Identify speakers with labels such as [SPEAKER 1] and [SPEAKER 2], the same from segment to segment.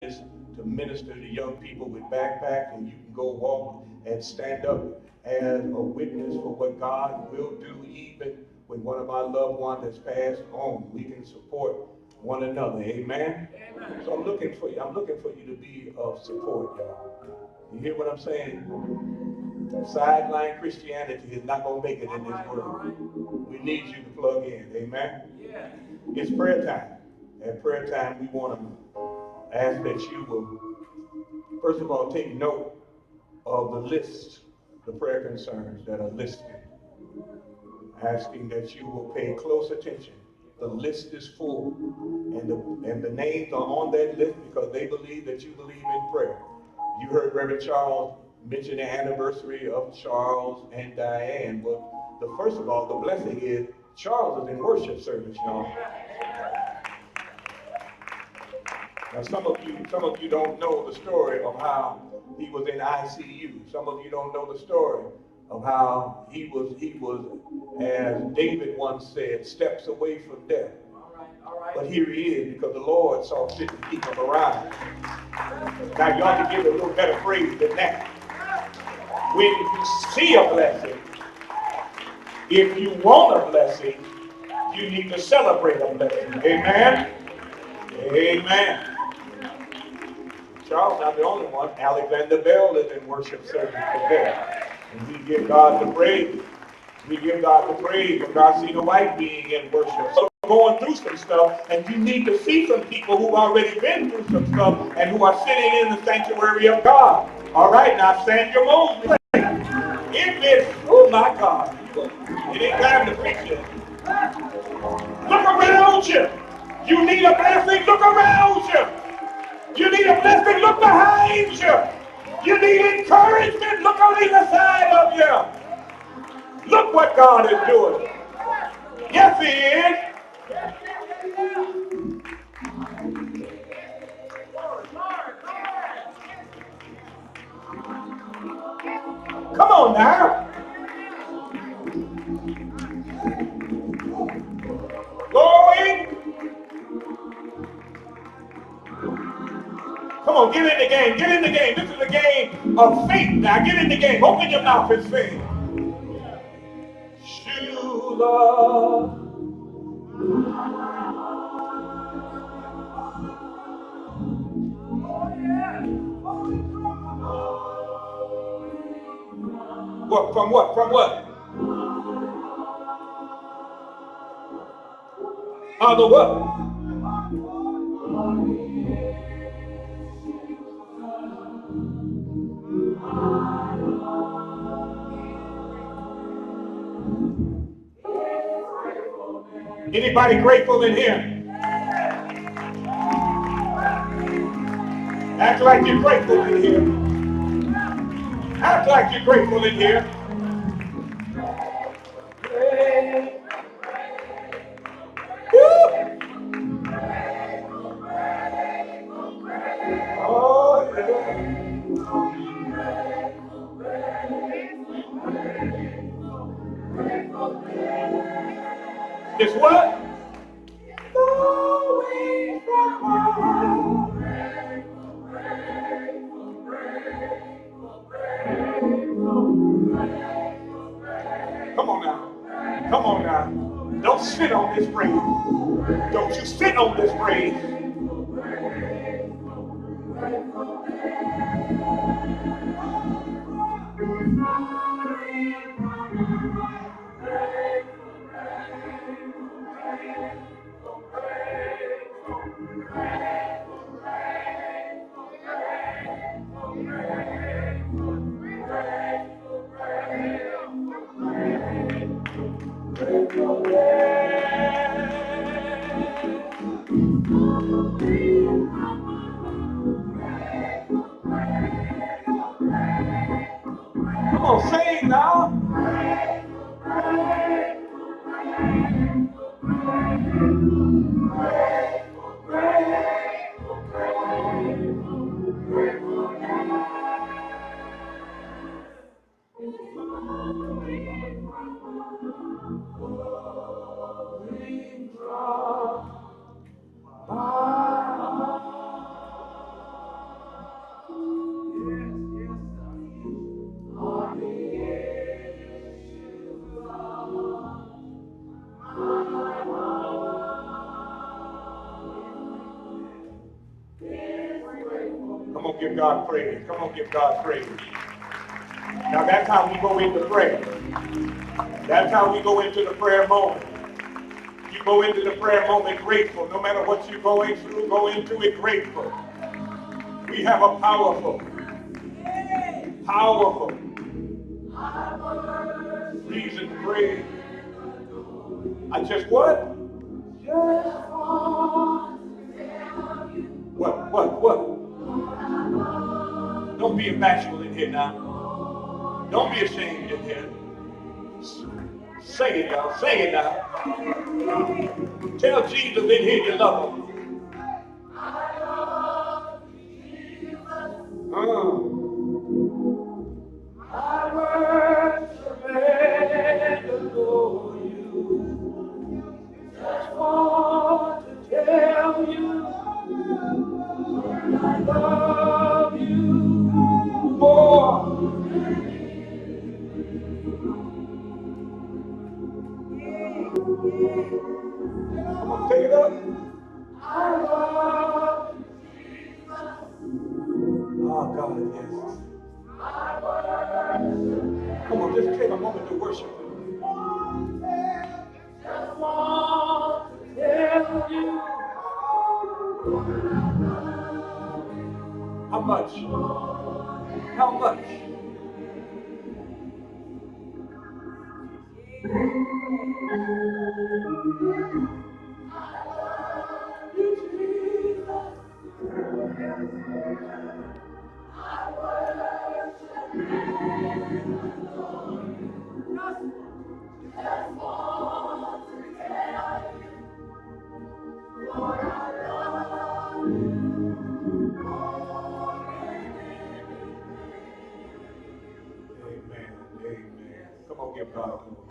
[SPEAKER 1] business to minister to young people with backpacks, and you can go walk and stand up as a witness for what God will do even when one of our loved ones has passed on. We can support one another. Amen? Amen. So I'm looking for you. I'm looking for you to be of support, y'all. You hear what I'm saying? Sideline Christianity is not going to make it in this world. We need you to plug in. Amen? Yeah. It's prayer time. At prayer time, we want to ask that you will, first of all, take note of the list, the prayer concerns that are listed. Asking that you will pay close attention. The list is full, and the names are on that list because they believe that you believe in prayer. You heard Reverend Charles mention the anniversary of Charles and Diane. Well, first of all, the blessing is Charles is in worship service, y'all. Now, some of you don't know the story of how he was in ICU. Some of you don't know the story of how he was, as David once said, steps away from death. All right. But here he is because the Lord saw fit to keep him around. Now, you ought to give a little better praise than that. When you see a blessing, if you want a blessing, you need to celebrate a blessing. Amen? Amen. Charles, not the only one. Alexander Bell is in worship service today. And we give God the praise. We give God the praise for Garcia White being in worship. So we're going through some stuff, and you need to see some people who've already been through some stuff and who are sitting in the sanctuary of God. All right, now stand your moves. If it's, oh my God, it ain't time to preach it. Look around you. You need a blessing, look around you. You need a blessing, look behind you. You need encouragement, look on either side of you. Look what God is doing. Yes, He is. Come on now. Glory. Come on, get in the game. Get in the game. This is a game of faith. Now get in the game. Open your mouth and sing. Shula. What? From what? From what? The what? Anybody grateful in here? Act like you're grateful in here. Act like you're grateful in here. Woo! Oh, yeah. It's what? Come on now. Come on now. Don't sit on this praise. Don't you sit on this praise. Come on, sing now. Come on, give God praise. Come on, give God praise. Now that's how we go into prayer. That's how we go into the prayer moment. You go into the prayer moment grateful. No matter what you're going through, go into it grateful. We have a powerful reason to praise. I just what? What? Don't be bashful in here now. Don't be ashamed in here. Sing it, y'all. Sing it now. Tell Jesus in here you love him. I worship and adore you. Just want to tell you I love you more. Come on, take it up. I love you. Oh, God, yes. Come on, just take a moment to worship him. Just want to tell you how much? How much? Amen. Amen. Come on, give God glory.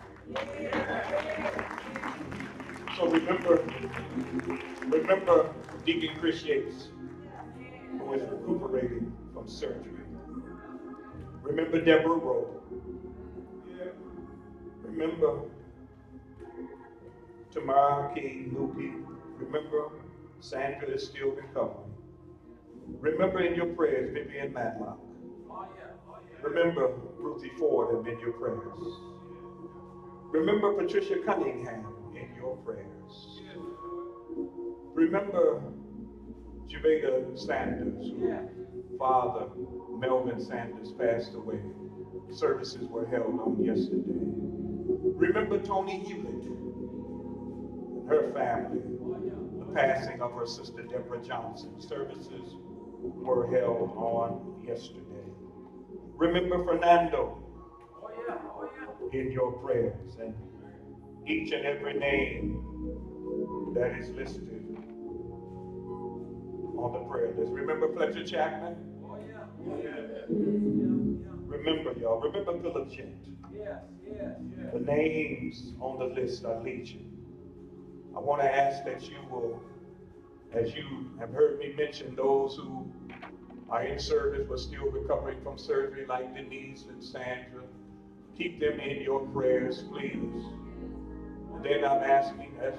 [SPEAKER 1] So remember Deacon Chris Yates, who is recuperating from surgery. Remember Deborah Rowe. Remember Tamara King Lupi. Remember Sandra is still recovering. Remember in your prayers Vivian Matlock. Remember Ruthie Ford have been your prayers. Remember Patricia Cunningham in your prayers. Remember Javeda Sanders, whose father, Melvin Sanders, passed away. Services were held on yesterday. Remember Tony Hewlett and her family, the passing of her sister Deborah Johnson. Services were held on yesterday. Remember Fernando in your prayers, and each and every name that is listed on the prayer list. Remember Fletcher Chapman? Remember, y'all. Remember Philip Gent. The names on the list are legion. I want to ask that you will, as you have heard me mention those who are in service but still recovering from surgery, like Denise and Sandra, keep them in your prayers, please. And then I'm asking us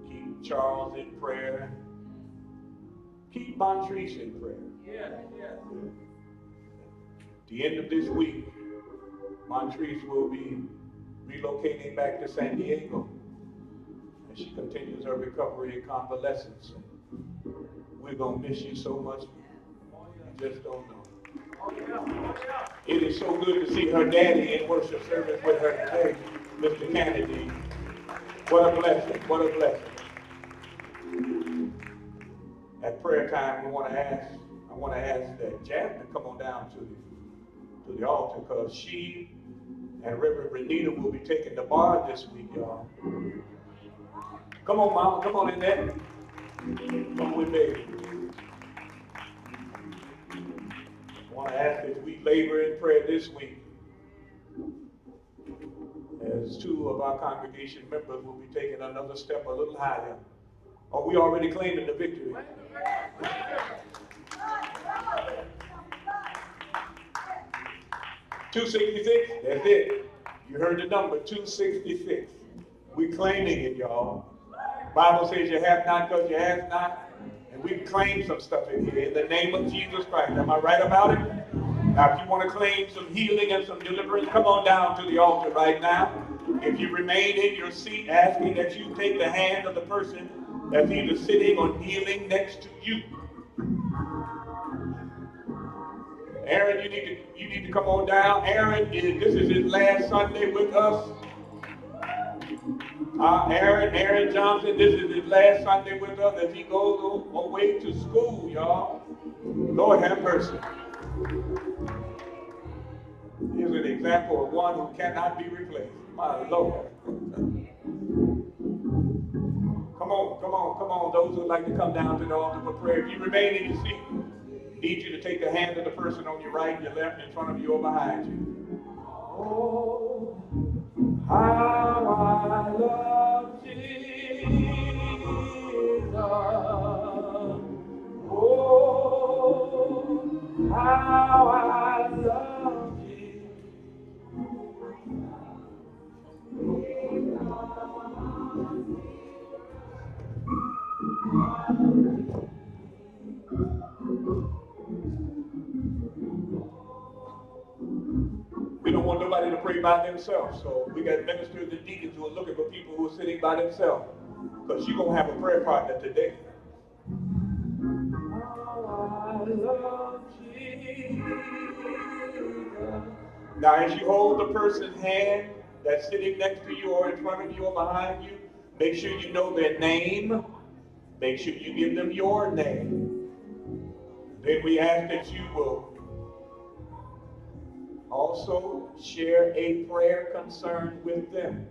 [SPEAKER 1] keep Charles in prayer. Keep Montrese in prayer. At the end of this week, Montrese will be relocating back to San Diego as she continues her recovery and convalescence. We're going to miss you so much. You just don't know. It is so good to see her daddy in worship service with her today, Mr. Kennedy. What a blessing. What a blessing. At prayer time, I want to ask that Jasmine come on down to the altar, because she and Reverend Renita will be taking the bar this week, y'all. Come on, Mama, come on in there. Come with baby. I want to ask that we labor in prayer this week, as two of our congregation members will be taking another step a little higher. Are we already claiming the victory? 266, that's it. You heard the number, 266. We claiming it, y'all. Bible says you have not because you ask not, and We can claim some stuff in here in the name of Jesus Christ. Am I right about it? Now, if you want to claim some healing and some deliverance, come on down to the altar right now. If you remain in your seat, asking that you take the hand of the person that's either sitting or kneeling next to you. Aaron, you need to come on down. Aaron, this is his last Sunday with us. Aaron Johnson, this is his last Sunday with us as he goes away to school, y'all. Lord have mercy. Here's an example of one who cannot be replaced. My Lord. Come on. Those who would like to come down to the altar for prayer. If you remain in your seat, I need you to take the hand of the person on your right, your left, in front of you, or behind you. Oh, how I love Jesus. Oh, how I love Jesus. We don't want nobody to pray by themselves, so we got ministers and deacons who are looking for people who are sitting by themselves, because you're going to have a prayer partner today. Now, as you hold the person's hand that's sitting next to you or in front of you or behind you, make sure you know their name. Make sure you give them your name. Then we ask that you will also share a prayer concern with them.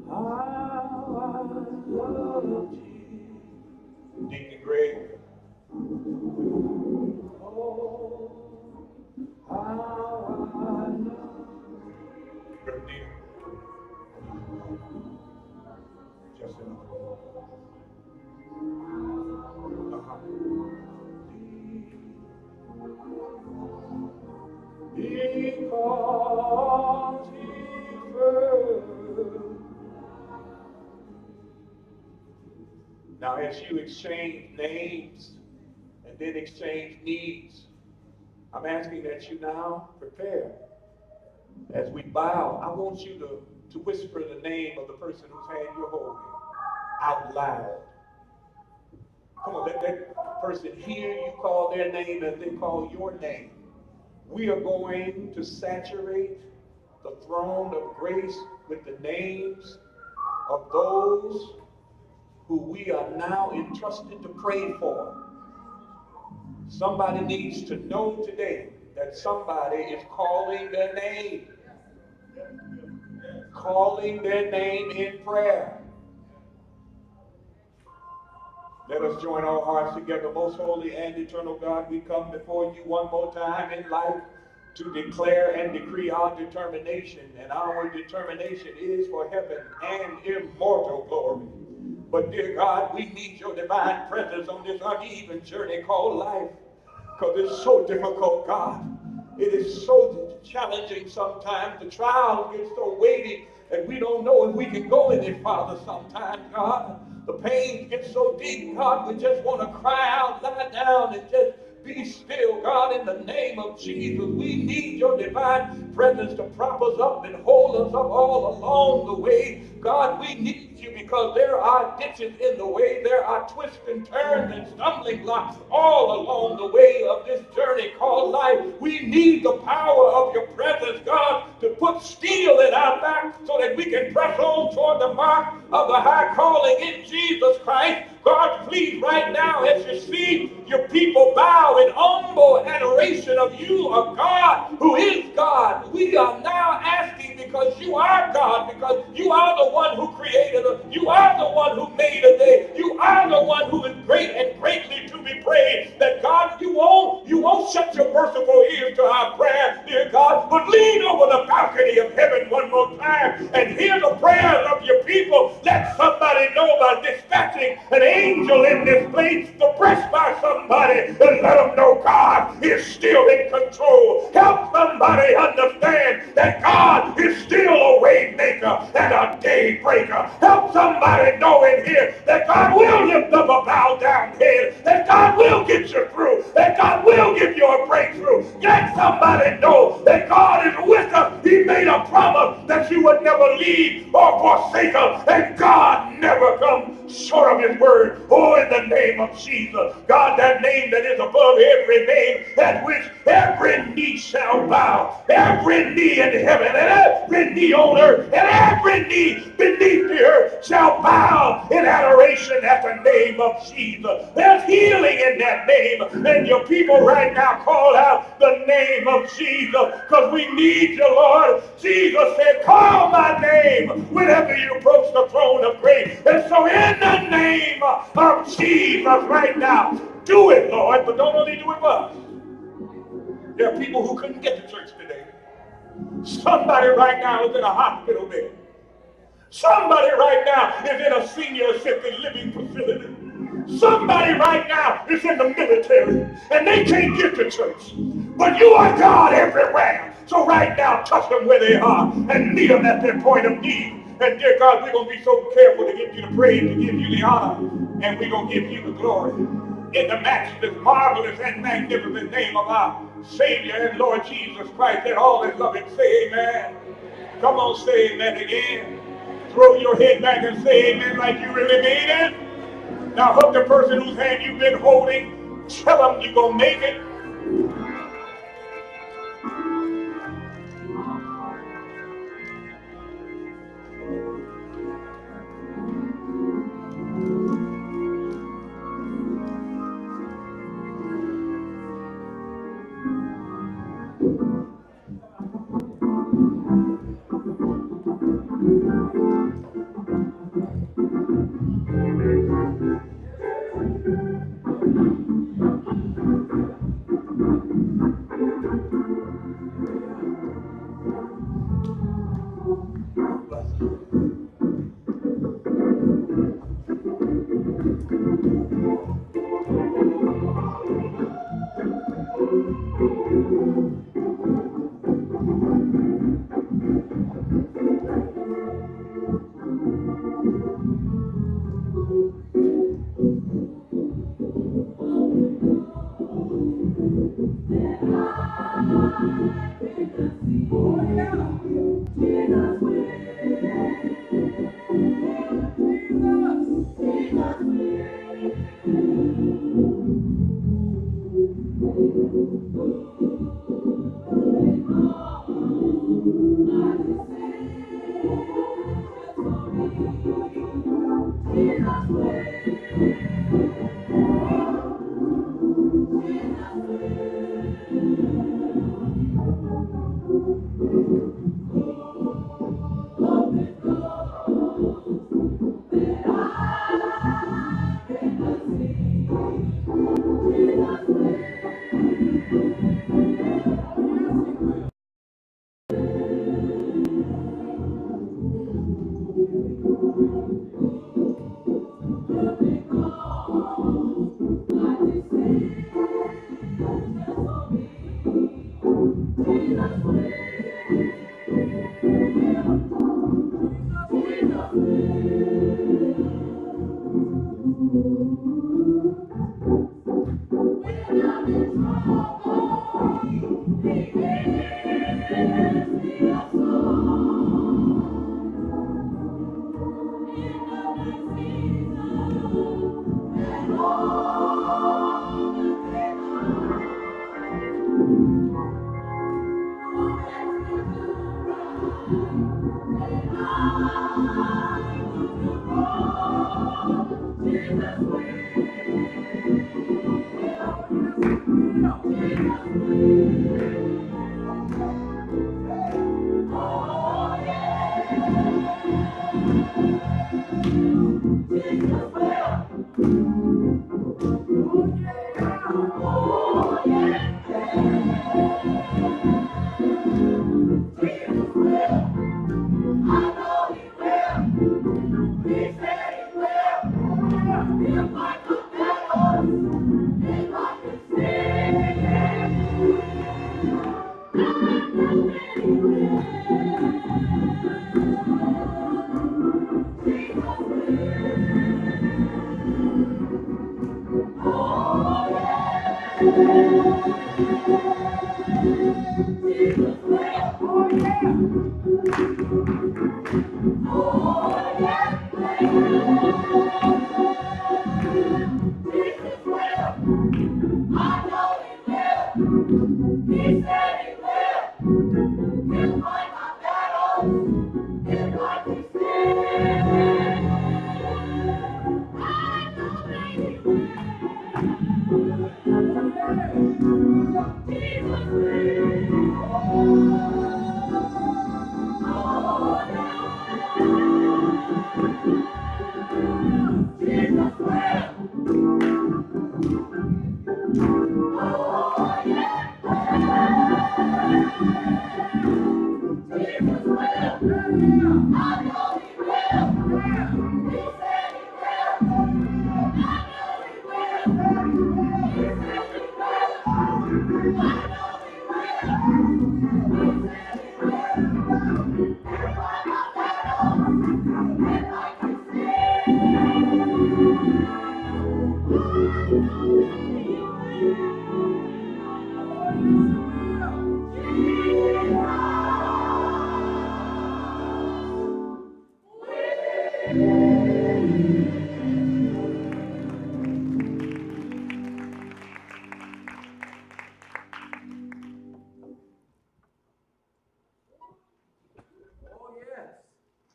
[SPEAKER 1] How I love you. Deacon Greg. Oh, how I love you. Brother Deacon. Just enough. Because he first. Now, as you exchange names and then exchange needs, I'm asking that you now prepare. As we bow, I want you to whisper the name of the person whose hand you're holding out loud. Come on, let that person hear you call their name as they call your name. We are going to saturate the throne of grace with the names of those who we are now entrusted to pray for. Somebody needs to know today that somebody is calling their name. Calling their name in prayer. Let us join our hearts together. Most holy and eternal God, we come before you one more time in life to declare and decree our determination. And our determination is for heaven and immortal glory. But dear God, we need your divine presence on this uneven journey called life. Because it's so difficult, God. It is so challenging sometimes. The trials get so weighty, and we don't know if we can go any farther sometimes, God. The pain gets so deep, God, we just want to cry out, lie down, and just be still, God, in the name of Jesus. We need your divine presence to prop us up and hold us up all along the way. God, we need you because there are ditches in the way. There are twists and turns and stumbling blocks all along the way of this journey called life. We need the power of your presence, God, to put steel in our back so that we can press on toward the mark of the high calling in Jesus Christ. God, please, right now, as you see your people bow in humble adoration of you, of God, who is God, we are now asking because you are God, because you are the one who created us, you are the one who made a day, you are the one who is great and greatly to be praised, that God, you won't shut your merciful ears to our prayer, dear God, but lean over the balcony of heaven one more time and hear the prayers of your people. Let somebody know by dispatching an angel in this place to press by somebody and let them know God is still in control. Help somebody understand that God is still a way maker. maker and a day breaker. Help somebody know in here that God will lift up a bowed down head, that God will get you through, that God will give you a breakthrough. Let somebody know that God is with us. He made a promise that you would never leave or forsake us, and God never comes short of his word. Oh, in the name of Jesus, God, that name that is above every name, at which every knee shall bow, every knee in heaven and every knee on earth and every knee beneath the earth shall bow in adoration at the name of Jesus. There's healing in that name, and your people right now call out the name of Jesus, because we need you, Lord. Jesus said, call my name whenever you approach the throne of grace. And so in the name of Jesus right now, do it, Lord, but don't only do it for us. There are people who couldn't get to church today. Somebody right now is in a hospital bed. Somebody right now is in a senior assisted living facility. Somebody right now is in the military and they can't get to church. But you are God everywhere. So right now, touch them where they are and meet them at their point of need. And dear God, we're going to be so careful to give you the praise, to give you the honor, and we're going to give you the glory. In the matchless, marvelous, and magnificent name of our Savior and Lord Jesus Christ, that all that love it say amen. Come on, say amen again. Throw your head back and say amen like you really mean it. Now hug the person whose hand you've been holding. Tell them you're going to make it.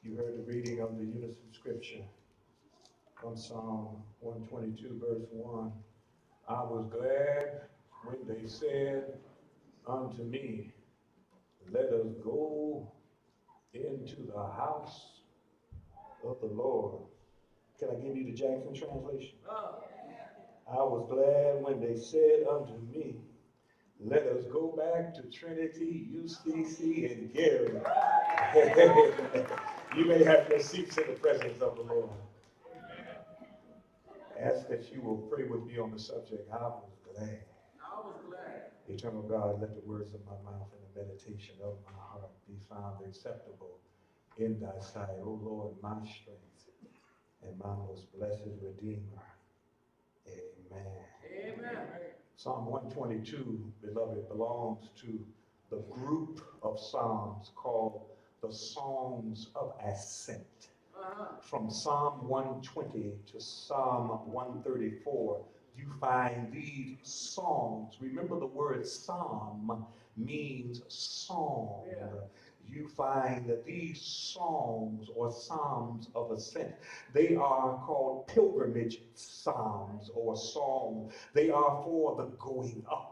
[SPEAKER 1] You heard the reading of the unison scripture from Psalm 122, verse 1. I was glad when they said unto me, let us go into the house of the Lord. Can I give you the Jackson translation? I was glad when they said unto me, let us go back to Trinity, UCC, and Gary. You may have your seats in the presence of the Lord. Ask that you will pray with me on the subject. I was glad. Eternal God, let the words of my mouth and the meditation of my heart be found acceptable in thy sight. O Lord, my strength and my most blessed Redeemer. Amen. Amen. Psalm 122, beloved, belongs to the group of psalms called the Songs of Ascent. From Psalm 120 to Psalm 134, you find these songs. Remember, the word psalm means song. Yeah. You find that these songs or psalms of ascent, they are called pilgrimage psalms or songs. They are for the going up.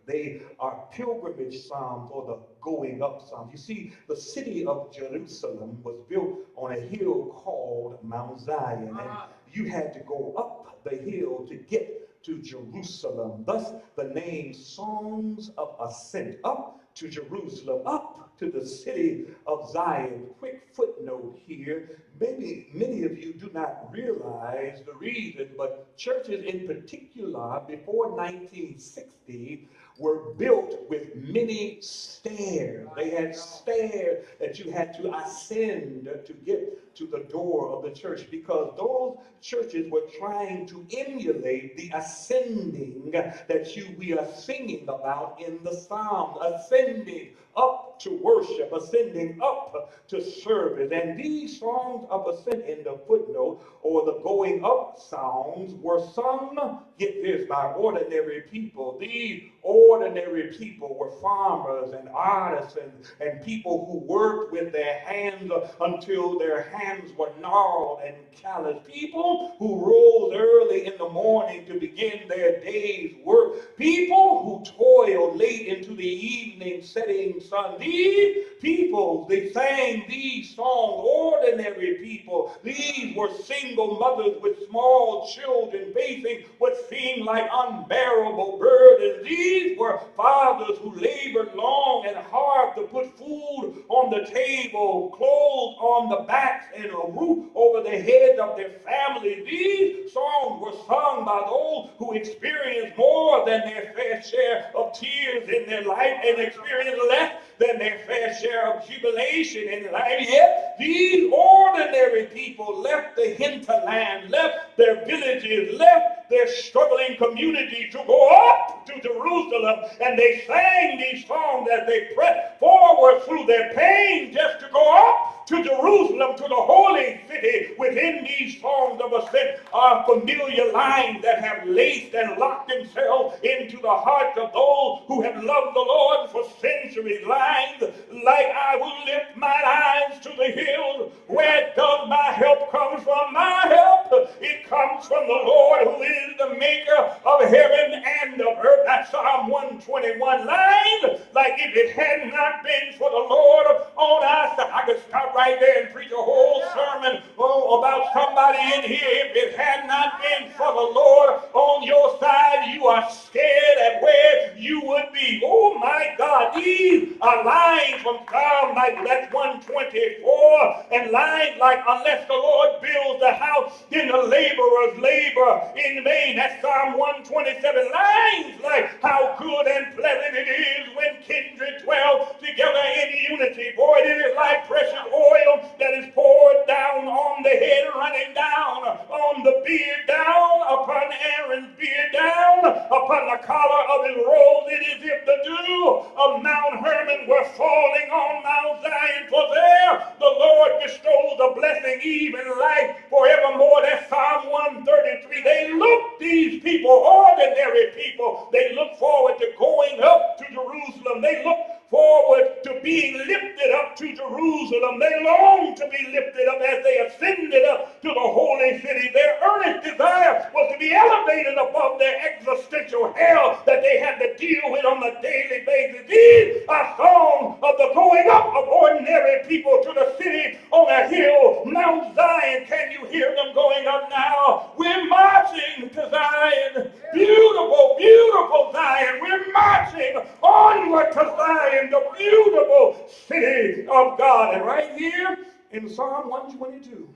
[SPEAKER 1] They are pilgrimage psalms or the going up psalms. You see, the city of Jerusalem was built on a hill called Mount Zion, and you had to go up the hill to get to Jerusalem. Thus, the name Songs of Ascent, up to Jerusalem, up to the city of Zion. Quick footnote here. Maybe many of you do not realize the reason, but churches in particular before 1960 were built with many stairs. They had stairs that you had to ascend to get to the door of the church, because those churches were trying to emulate the ascending that we are singing about in the Psalms, ascending up to worship, ascending up to service. And these songs of ascent in the footnote, or the going up songs, were sung, get this, by ordinary people. These ordinary people were farmers and artisans and people who worked with their hands until their hands were gnarled and calloused. People who rose early in the morning to begin their day's work. People who toiled late into the evening setting sun. These people, they sang these songs, ordinary people. These were single mothers with small children facing what seemed like unbearable burdens. These were fathers who labored long and hard to put food on the table, clothes on the backs, and a roof over the heads of their families. These songs were sung by those who experienced more than their fair share of tears in their life and experienced less than their fair share of jubilation in life. Yet these ordinary people left the hinterland, left their villages, left their struggling community to go up to Jerusalem, and they sang these songs as they pressed forward through their pain just to go up to Jerusalem, to the holy city. Within these songs of ascent are familiar lines that have laced and locked themselves into the hearts of those who have loved the Lord for centuries. Lines like, I will lift my eyes to the hills, where does my help come from? My help, it comes from the Lord, who is the maker of heaven and of earth. That's Psalm 121. Lines like, if it had not been for the Lord on our side. I could stop right there and preach a whole sermon about somebody in here. If it had not been for the Lord on your side, you are scared at where you would be. Oh my God, these are lines from Psalm like that's 124, and lines like, unless the Lord builds the house, then the laborers labor in vain. That's Psalm 127. Lines like, how good and pleasant it is when kindred dwell together in unity. Boy, it is like precious oil that is poured down on the head, running down on the beard, down upon Aaron's beard, down upon the collar of his robe. It is if the dew of Mount Hermon were falling on Mount Zion, for there the Lord bestows a blessing, even life forevermore. That's Psalm 133. They look, these people, ordinary people, they look forward to going up to Jerusalem. They look forward to being lifted up to Jerusalem. They long to be lifted up as they ascended up to the holy city. Their earnest desire was to be elevated above their existential hell that they had to deal with on a daily basis. These are songs of the going up of ordinary people to the city on a hill, Mount Zion. Can you hear them going up now? We're marching to Zion. Beautiful, beautiful Zion. We're marching onward to Zion, the beautiful city of God. And right here in Psalm 122,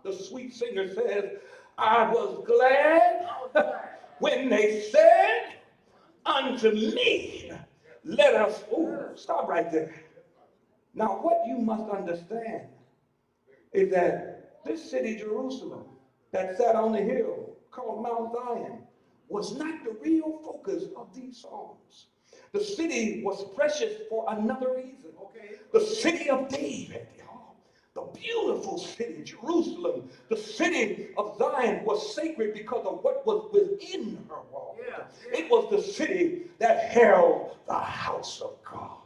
[SPEAKER 1] the sweet singer says, I was glad when they said unto me, let us, stop right there. Now what you must understand is that this city, Jerusalem, that sat on the hill called Mount Zion, was not the real focus of these songs. The city was precious for another reason. The city of David, the beautiful city, Jerusalem, the city of Zion was sacred because of what was within her walls. It was the city that held the house of God.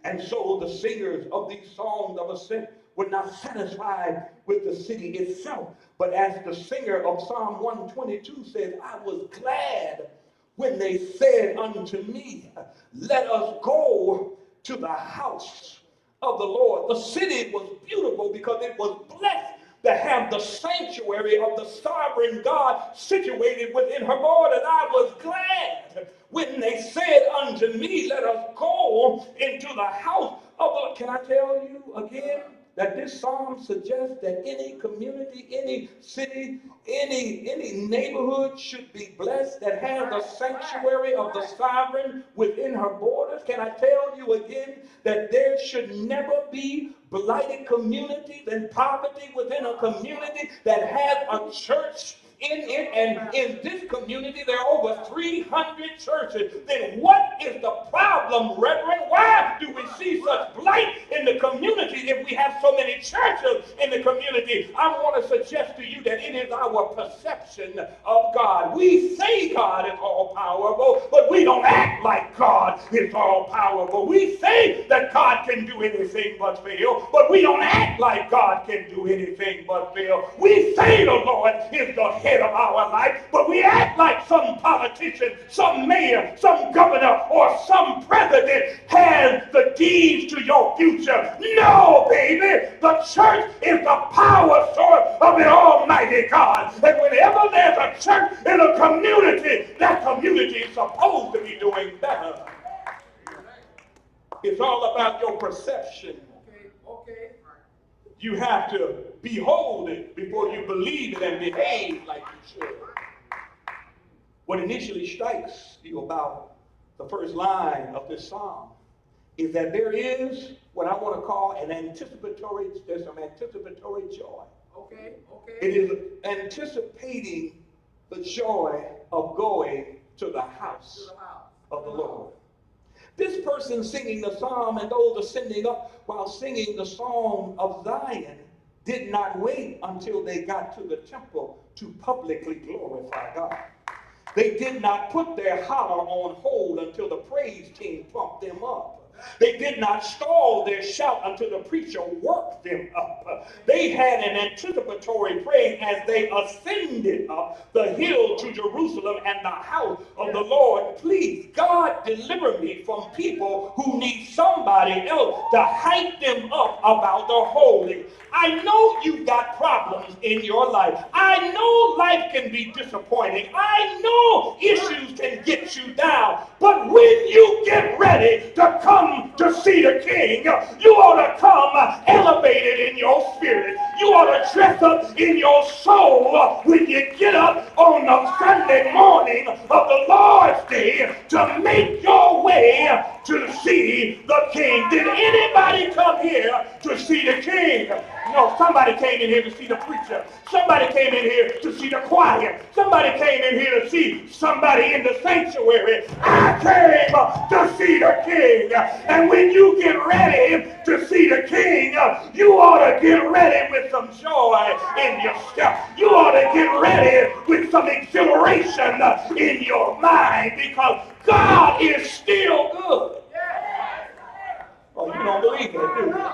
[SPEAKER 1] And so the singers of these songs of ascent were not satisfied with the city itself, but as the singer of Psalm 122 says, I was glad when they said unto me, let us go to the house of the Lord. The city was beautiful because it was blessed to have the sanctuary of the sovereign God situated within her borders. I was glad when they said unto me, let us go into the house of the Lord. Can I tell you again that this psalm suggests that any community, any city, any neighborhood should be blessed that has the sanctuary of the sovereign within her borders? Can I tell you again that there should never be blighted communities and poverty within a community that has a church in it? And in this community there are over 300 churches. Then what is the problem, brethren? Why do we see such blight in the community if we have so many churches in the community? I want to suggest to you that it is our perception of God. We say God is all powerful, but we don't act like God is all powerful. We say that God can do anything but fail, but we don't act like God can do anything but fail. We say the Lord is the head of our life, but we act like some politician, some mayor, some governor, or some president has the deeds to your future. No, baby, the church is the power source of the Almighty God. And whenever there's a church in a community, that community is supposed to be doing better. It's all about your perception. You have to behold it before you believe it and behave like you should. What initially strikes you about the first line of this psalm is that there is what I want to call there's some anticipatory joy. It is anticipating the joy of going to the house of the Lord. This person singing the psalm and those ascending up while singing the song of Zion did not wait until they got to the temple to publicly glorify God. They did not put their holler on hold until the praise team pumped them up. They did not stall their shout until the preacher worked them up. They had an anticipatory praise as they ascended up the hill to Jerusalem and the house of the Lord. Please, God, deliver me from people who need somebody else to hype them up about the holy. I know you've got problems in your life. I know life can be disappointing. I know issues can get you down. But when you get ready to come to see the King, you ought to come elevated in your spirit. You ought to dress up in your soul when you get up on the Sunday morning of the Lord's Day to make your way to see the King. Did anybody come here to see the King? No, somebody came in here to see the preacher. Somebody came in here to see the choir. Somebody came in here to see somebody in the sanctuary. I came to see the King. And when you get ready to see the King, you ought to get ready with some joy in your step. You ought to get ready with some exhilaration in your mind, because God is still good. Oh, you don't believe that, do you?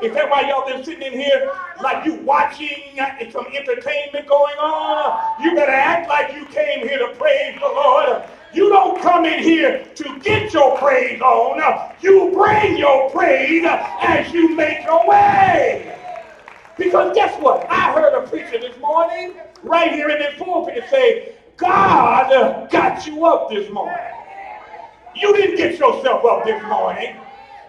[SPEAKER 1] Is that why y'all been sitting in here like you watching some entertainment going on? You better act like you came here to praise the Lord. You don't come in here to get your praise on. You bring your praise as you make your way. Because guess what? I heard a preacher this morning right here in this pulpit say, God got you up this morning. You didn't get yourself up this morning.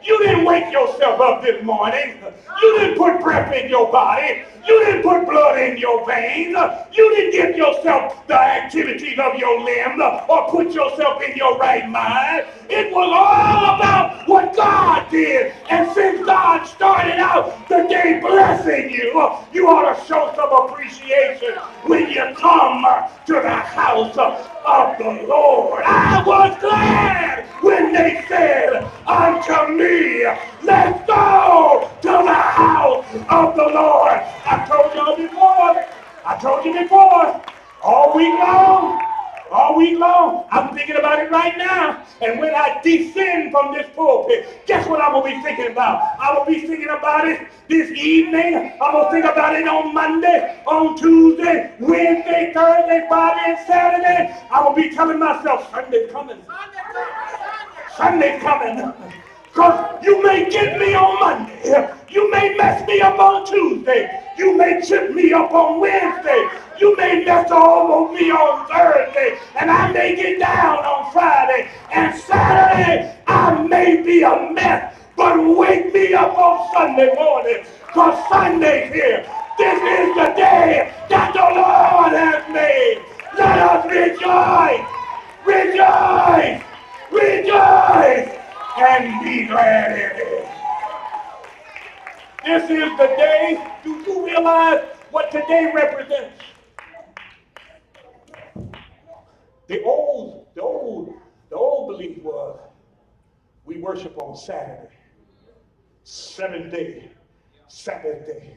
[SPEAKER 1] You didn't wake yourself up this morning. You didn't put breath in your body. You didn't put blood in your veins. You didn't give yourself the activities of your limbs or put yourself in your right mind. It was all about what God did. And since God started out the day blessing you, you ought to show some appreciation when you come to the house of the Lord. I was glad when they said unto me, let's go to the house of the Lord. I told you before, all week long, I'm thinking about it right now. And when I descend from this pulpit, guess what I'm going to be thinking about? I'm going to be thinking about it this evening. I'm going to think about it on Monday, on Tuesday, Wednesday, Thursday, Friday, and Saturday. I'm going to be telling myself, Sunday's coming. Sunday's coming. Because you may get me on Monday. You may mess me up on Tuesday. You may trip me up on Wednesday. You may mess all over me on Thursday. And I may get down on Friday. And Saturday, I may be a mess. But wake me up on Sunday morning. Because Sunday's here. This is the day that the Lord has made. Let us rejoice. Rejoice. Rejoice. And be glad in it. This is the day. Do you realize what today represents? The old belief was we worship on Saturday, seventh day, Sabbath day.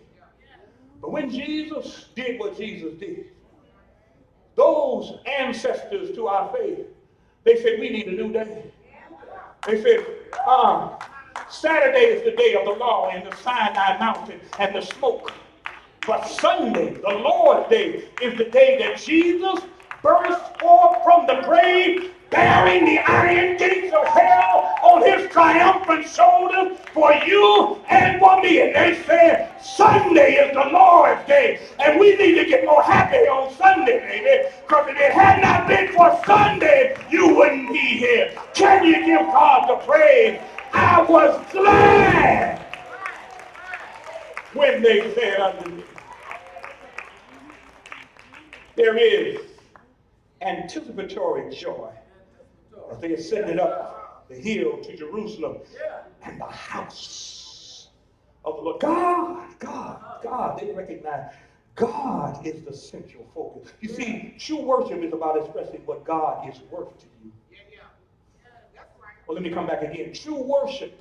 [SPEAKER 1] But when Jesus did what Jesus did, those ancestors to our faith, they said we need a new day. They said, Saturday is the day of the law and the Sinai mountain and the smoke. But Sunday, the Lord's day, is the day that Jesus burst forth from the grave, bearing the iron gates of hell on his triumphant shoulders for you and for me. And they said, Sunday is the Lord's day. And we need to get more happy on Sunday, baby. Because if it had not been for Sunday, you wouldn't be here. Can you give God the praise? I was glad when they said unto me. There is anticipatory joy as they ascended up the hill to Jerusalem and the house of the Lord. God, they recognize God is the central focus. You see, true worship is about expressing what God is worth to you. Well, let me come back again. True worship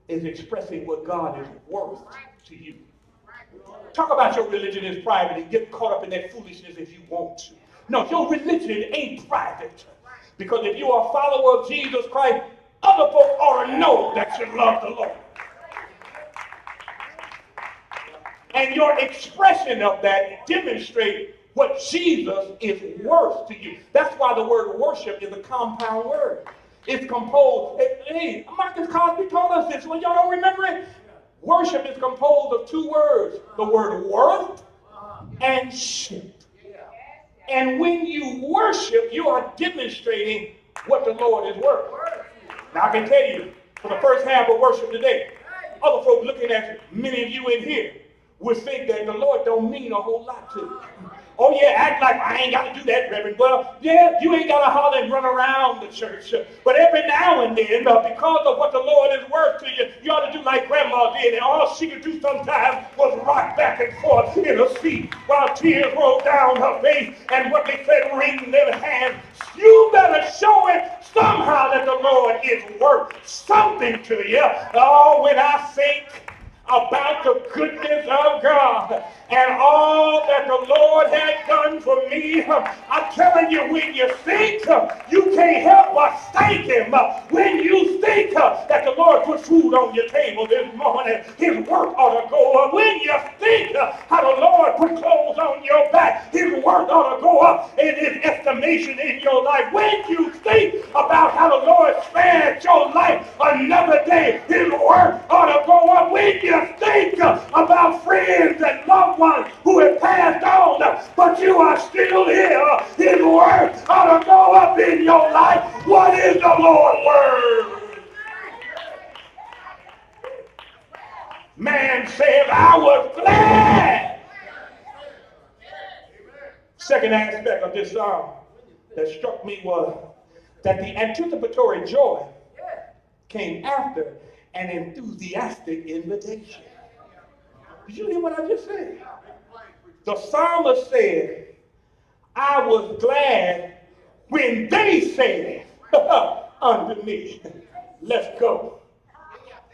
[SPEAKER 1] is expressing what God is worth to you. Talk about your religion is private and get caught up in that foolishness if you want to. No, your religion ain't private. Because if you are a follower of Jesus Christ, other folks ought to know that you love the Lord. And your expression of that demonstrates what Jesus is worth to you. That's why the word worship is a compound word. It's composed. Hey, Marcus Cosby told us this. Well, y'all don't remember it? Worship is composed of two words. The word worth and ship. And when you worship, you are demonstrating what the Lord is worth. Now I can tell you, for the first half of worship today, other folks looking at many of you in here would think that the Lord don't mean a whole lot to you. Oh yeah, act like I ain't got to do that, Reverend. Well, yeah, you ain't got to holler and run around the church. But every now and then, because of what the Lord is worth to you, you ought to do like Grandma did. And all she could do sometimes was rock back and forth in her seat while tears rolled down her face and what they said, wring their hands. You better show it somehow that the Lord is worth something to you. Oh, when I think about the goodness of God and all that the Lord has done for me, I'm telling you, when you think, you can't help but thank him. When you think that the Lord put food on your table this morning, his work ought to go up. When you think how the Lord put clothes on your back, his work ought to go up in his estimation in your life. When you think about how the Lord spared your life another day, his work ought to go up. When you think about friends and loved ones who have passed on, but you are still here, his word ought to go up in your life. What is the Lord's word? Man said, I was glad. Second aspect of this psalm that struck me was that the anticipatory joy came after an enthusiastic invitation. Did you hear what I just said? The psalmist said, I was glad when they said unto me, let's go.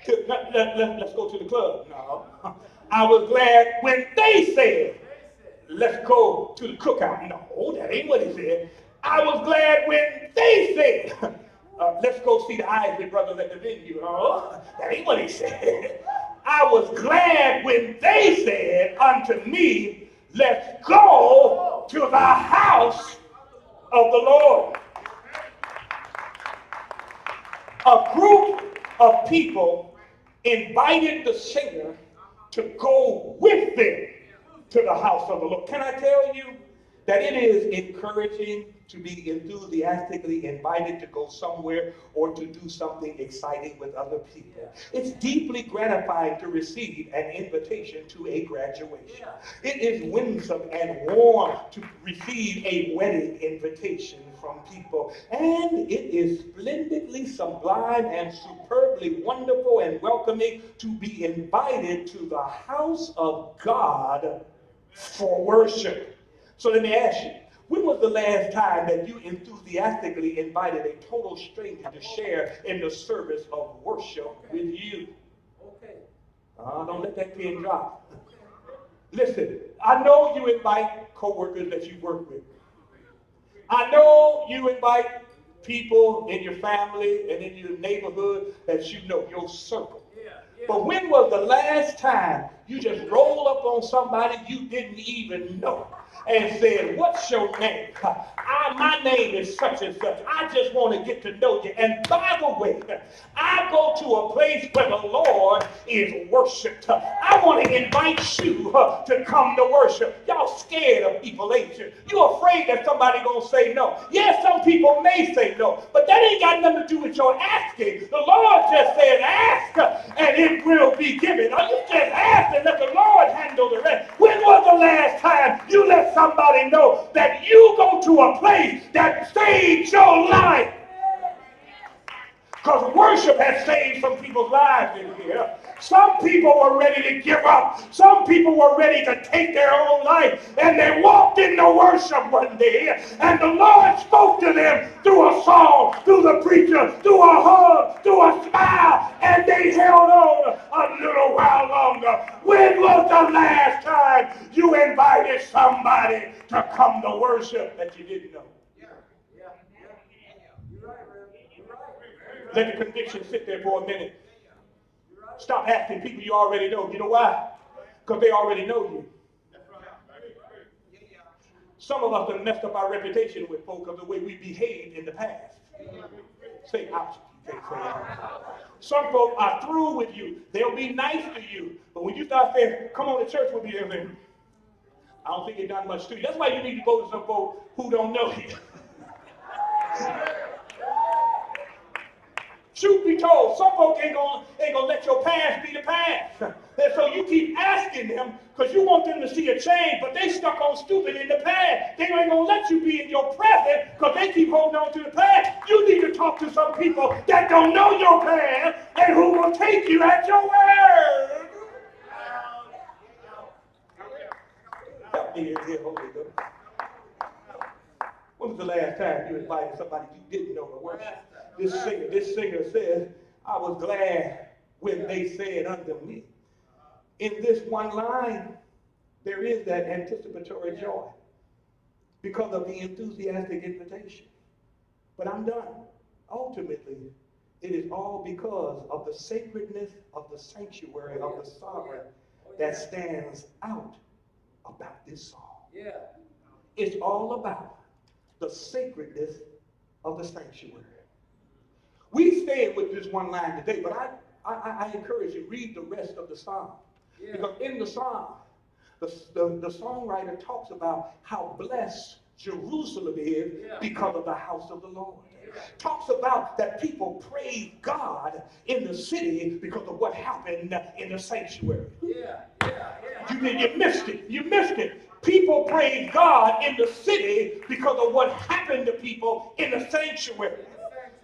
[SPEAKER 1] Let's go to the club. No. I was glad when they said, let's go to the cookout. No, that ain't what he said. I was glad when they said, let's go see the Isley brothers at the venue. Oh, that ain't what he said. I was glad when they said unto me, let's go to the house of the Lord. A group of people invited the singer to go with them to the house of the Lord. Can I tell you that it is encouraging to be enthusiastically invited to go somewhere or to do something exciting with other people? It's deeply gratifying to receive an invitation to a graduation. It is winsome and warm to receive a wedding invitation from people. And it is splendidly sublime and superbly wonderful and welcoming to be invited to the house of God for worship. So let me ask you, when was the last time that you enthusiastically invited a total stranger to share in the service of worship with you? Don't let that pin drop. Listen, I know you invite co-workers that you work with. I know you invite people in your family and in your neighborhood that you know, your circle. But when was the last time you just rolled up on somebody you didn't even know and said, what's your name? My name is such and such. I just want to get to know you. And by the way, I go to a place where the Lord is worshiped. I want to invite you to come to worship. Y'all scared of people, ain't you? You're afraid that somebody gonna say no. Yes, some people may say no, but that ain't got nothing to do with your asking. The Lord just said ask and it will be given. Or you just ask and let the Lord handle the rest. When was the last time you let somebody know that you go to a place that saved your life? Because worship has saved some people's lives in here. Some people were ready to give up. Some people were ready to take their own life. And they walked into worship one day, and the Lord spoke to them through a song, through the preacher, through a hug, through a smile, and they held on a little while longer. When was the last time you invited somebody to come to worship that you didn't know? Let the conviction sit there for a minute. Stop asking people you already know. You know why? Because they already know you. Some of us have messed up our reputation with folks because of the way we behaved in the past. Say ouch. You can't say ouch. Some folks are through with you. They'll be nice to you. But when you start saying, come on to church with me, they'll say, I don't think it done much to you. That's why you need to go to some folks who don't know you. Truth be told, some folks ain't gonna let your past be the past. And so you keep asking them because you want them to see a change, but they stuck on stupid in the past. They ain't gonna let you be in your present because they keep holding on to the past. You need to talk to some people that don't know your past and who will take you at your word. Help me in here, Holy Ghost. When was the last time you invited somebody you didn't know to worship? This singer says, I was glad when they said unto me. In this one line, there is that anticipatory joy because of the enthusiastic invitation. But I'm done. Ultimately, it is all because of the sacredness of the sanctuary of the sovereign that stands out about this song. Yeah. It's all about the sacredness of the sanctuary. We stayed with this one line today, but I encourage you, read the rest of the psalm. Yeah. Because in the psalm, the songwriter talks about how blessed Jerusalem is because of the house of the Lord. Yeah. Talks about that people praise God in the city because of what happened in the sanctuary. You missed it. You missed it. People praise God in the city because of what happened to people in the sanctuary.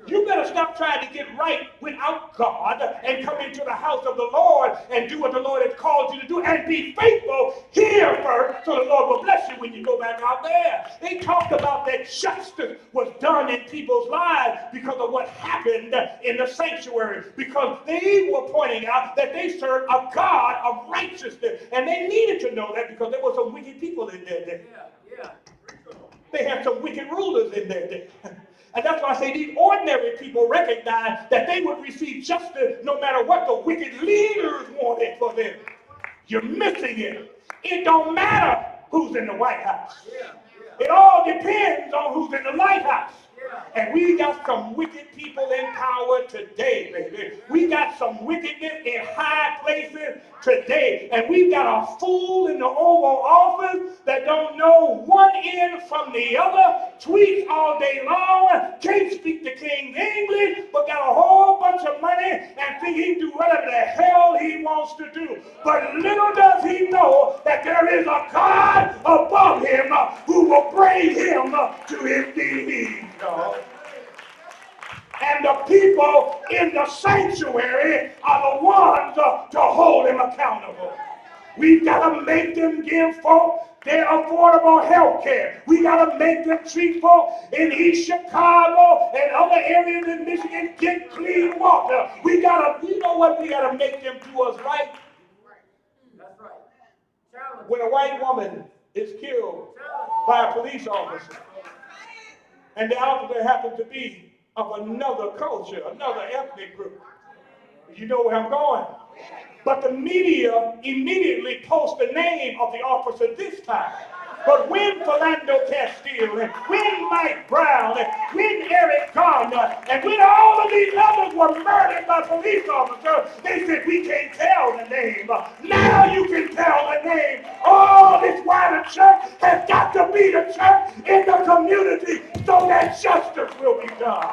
[SPEAKER 1] You better stop trying to get right without God and come into the house of the Lord and do what the Lord has called you to do and be faithful here first so the Lord will bless you when you go back out there. They talked about that justice was done in people's lives because of what happened in the sanctuary, because they were pointing out that they served a God of righteousness, and they needed to know that because there were some wicked people in there. They had some wicked rulers in there. And that's why I say these ordinary people recognize that they would receive justice no matter what the wicked leaders wanted for them. You're missing it. It don't matter who's in the White House. It all depends on who's in the lighthouse. And we got some wicked people in power today, baby. We got some wickedness in high places today. And we've got a fool in the Oval Office that don't know one end from the other, tweets all day long, can't speak the King's English, but got a whole bunch of money and think he can do whatever the hell he wants to do. But little does he know that there is a God above him who will bring him to his knees. And the people in the sanctuary are the ones to hold him accountable. We've got to make them give folk their affordable health care. We got to make them treat folk in East Chicago and other areas in Michigan get clean water. We got to, you know what, we got to make them do us right. That's right. When a white woman is killed by a police officer, and the officer happens to be of another culture, another ethnic group, you know where I'm going. But the media immediately posts the name of the officer this time. But when Philando Castile, and when Mike Brown, and when Eric Garner, and when all of these others were murdered by police officers, they said, we can't tell the name. Now you can tell the name. Oh, this why the church has got to be the church in the community so that justice will be done.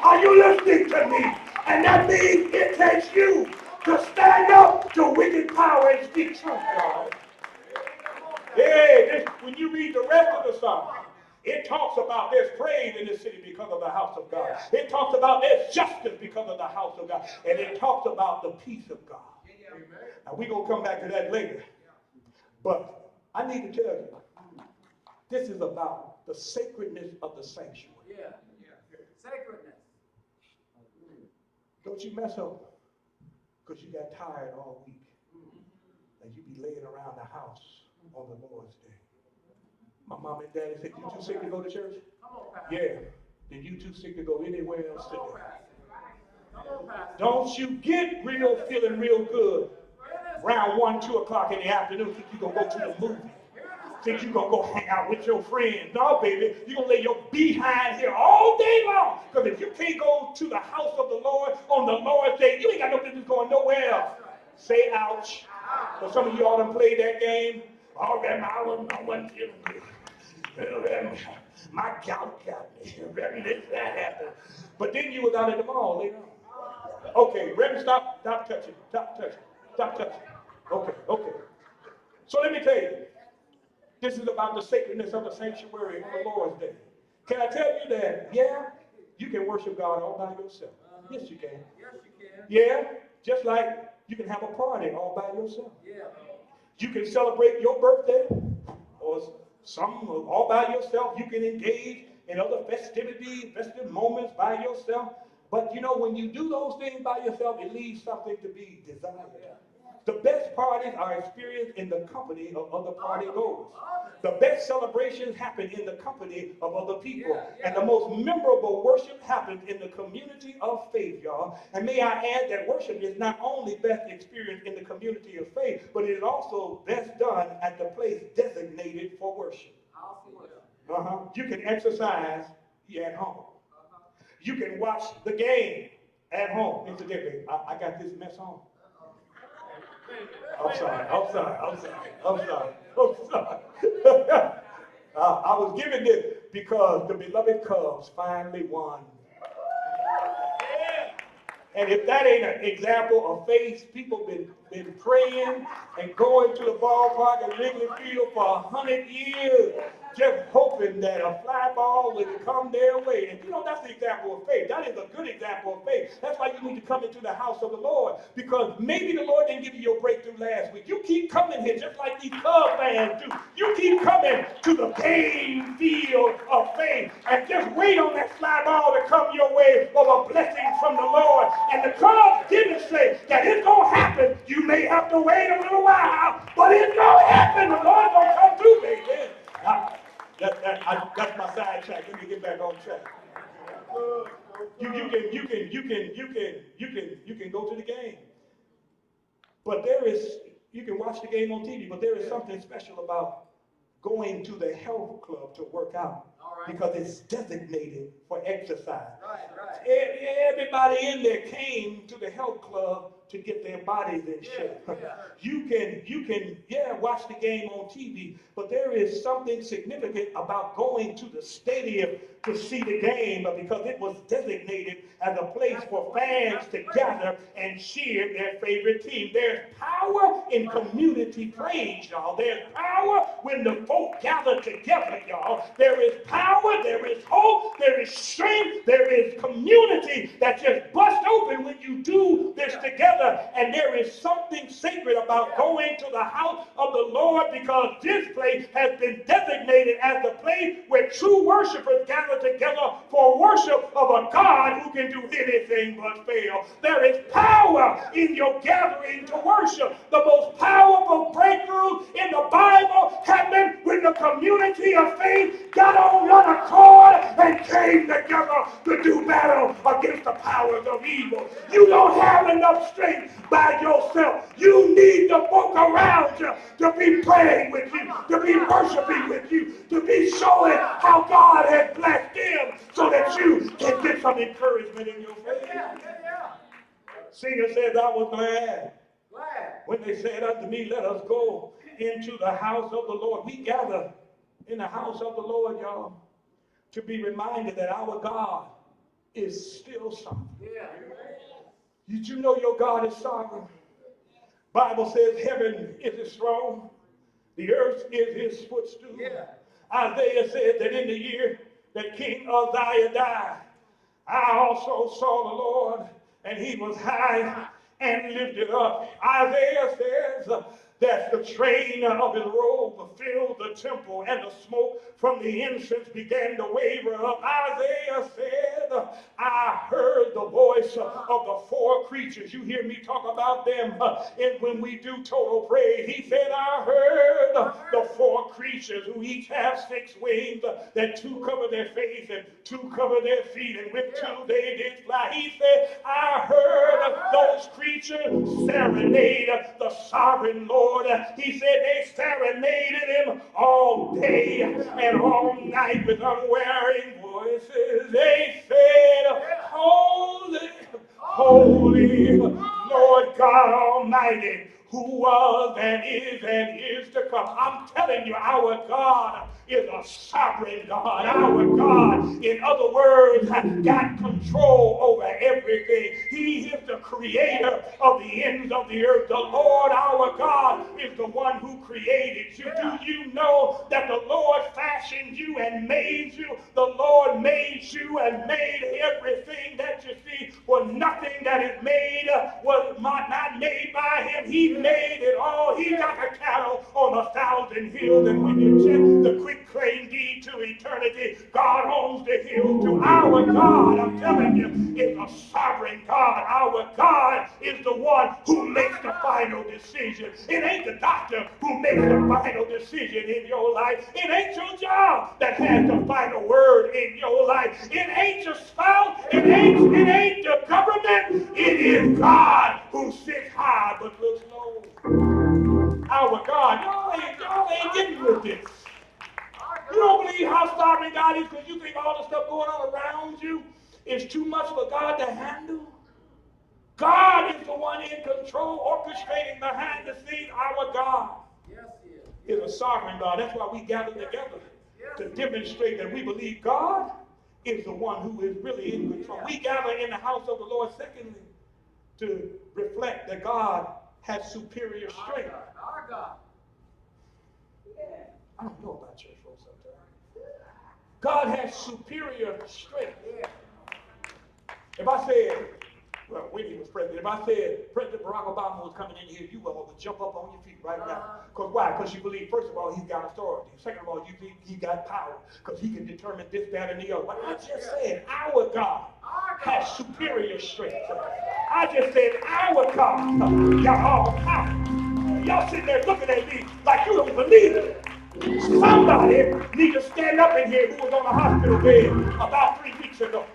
[SPEAKER 1] Are you listening to me? And that means it takes you to stand up to wicked power and speak truth, God. Hey, when you read the rest of the psalm, It talks about there's praise in the city because of the house of God. It talks about there's justice because of the house of God. And it talks about the peace of God. Now we're going to come back to that later. But I need to tell you, this is about the sacredness of the sanctuary.
[SPEAKER 2] Sacredness.
[SPEAKER 1] Don't you mess up because you got tired all week. And you be laying around the house on the Lord's Day. My mom and daddy said, you too sick to go to church? Yeah. Then you too sick to go anywhere else today. Don't you get feeling real good around 1, 2 o'clock in the afternoon. Think you're going to go to the movie. Think you're going to go hang out with your friends. No, baby. You're going to lay your behind here all day long. Because if you can't go to the house of the Lord on the Lord's Day, you ain't got no business going nowhere else. Say ouch. So some of you all done played that game. Oh, I wasn't feeling good. My gout got me. That happened. But then you was out at the mall later on. Okay, Reverend, stop touching. Okay. So let me tell you, this is about the sacredness of the sanctuary on the Lord's Day. Can I tell you that, yeah, you can worship God all by yourself. Yes, you can. Yeah, just like you can have a party all by yourself. You can celebrate your birthday or some all by yourself. You can engage in other festive moments by yourself. But you know, when you do those things by yourself, it leaves something to be desired. The best parties are experienced in the company of other party goers. The best celebrations happen in the company of other people. And the most memorable worship happens in the community of faith, y'all. And may I add that worship is not only best experienced in the community of faith, but it is also best done at the place designated for worship. You can exercise at home. You can watch the game at home. Incidentally, I got this mess on. I'm sorry. I was giving this because the beloved Cubs finally won. And if that ain't an example of faith, people been praying and going to the ballpark and Wrigley Field for 100 years, just hoping that a fly ball would come their way. And you know, that's the example of faith. That is a good example of faith. That's why you need to come into the house of the Lord, because maybe the Lord didn't give you your breakthrough last week. You keep coming here just like these Cub fans do. You keep coming to the paying field of faith and just wait on that fly ball to come your way of a blessing from the Lord. And the Cubs didn't say that it's going to happen. You may have to wait a little while, but it's going to happen. The Lord's going to come through, baby. That's my side track. Let me get back on track. You can go to the game, but you can watch the game on TV. But there is something special about going to the health club to work out because it's designated for exercise. Everybody in there came to the health club to get their bodies in shape. You can watch the game on TV, but there is something significant about going to the stadium to see the game because it was designated as a place for fans to gather and cheer their favorite team. There's power in community praise, y'all. There's power when the folk gather together, y'all. There is power, there is hope, there is strength, there is community that just busts open when you do this together. And there is something sacred about going to the house of the Lord, because this place has been designated as the place where true worshipers gather together for worship of a God who can do anything but fail. There is power in your gathering to worship. The most powerful breakthrough in the Bible happened when the community of faith got on one accord and came together to do battle against the powers of evil. You don't have enough strength by yourself. You need the folk around you to be praying with you, to be worshiping with you, to be showing how God has blessed them so that you can get some encouragement in your faith. Singer says, I was glad when they said unto me, let us go into the house of the Lord. We gather in the house of the Lord, y'all, to be reminded that our God is still sovereign. Did you know your God is sovereign? Bible says heaven is his throne, the earth is his footstool. Isaiah said that in the year that King Uzziah died, I also saw the Lord, and he was high and lifted up. Isaiah says that the train of his robe filled the temple, and the smoke from the incense began to waver up. Isaiah said, I heard the voice of the four creatures. You hear me talk about them and when we do total praise. He said, I heard the four creatures who each have six wings, that two cover their face and two cover their feet, and with two they did fly. He said, I heard those creatures serenade the sovereign Lord. He said they serenaded him all day and all night with unwearying voices. They said, holy, holy, Lord God Almighty, who was and is to come. I'm telling you, our God is a sovereign God. Our God, in other words, has got control over everything. He is the creator of the ends of the earth. The Lord, our God, is the one who created you. Do you know that the Lord fashioned you and made you? The Lord made you and made everything that you see. For nothing that is made was not made by him. He made it all. He got a cattle on 1,000 hills, and when you check the quick claim deed to eternity, God owns the hill to our God. I'm telling you, is a sovereign God. Our God is the one who makes the final decision. It ain't the doctor who makes the final decision in your life. It ain't your job that has the final word in your life. It ain't your spouse. It ain't the government. It is God who sits high but looks low. Our God. Y'all ain't getting with this. You don't believe how sovereign God is because you think all the stuff going on around you is too much for God to handle? God is the one in control, orchestrating behind the scenes. Our God is a sovereign God. That's why we gather together to demonstrate that we believe God is the one who is really in control. We gather in the house of the Lord, secondly, to reflect that God has superior strength.
[SPEAKER 2] Our God.
[SPEAKER 1] I don't know about church folks sometimes. God has superior strength. If I said, well, when he was president, if I said President Barack Obama was coming in here, you all would jump up on your feet right now. Because why? Because you believe, first of all, he's got authority. Second of all, you think he got power because he can determine this, that, and the other. But I just said our God has superior strength. I just said our God got all power. Y'all sitting there looking at me like you don't believe it. Somebody need to stand up in here who was on a hospital bed about 3 weeks ago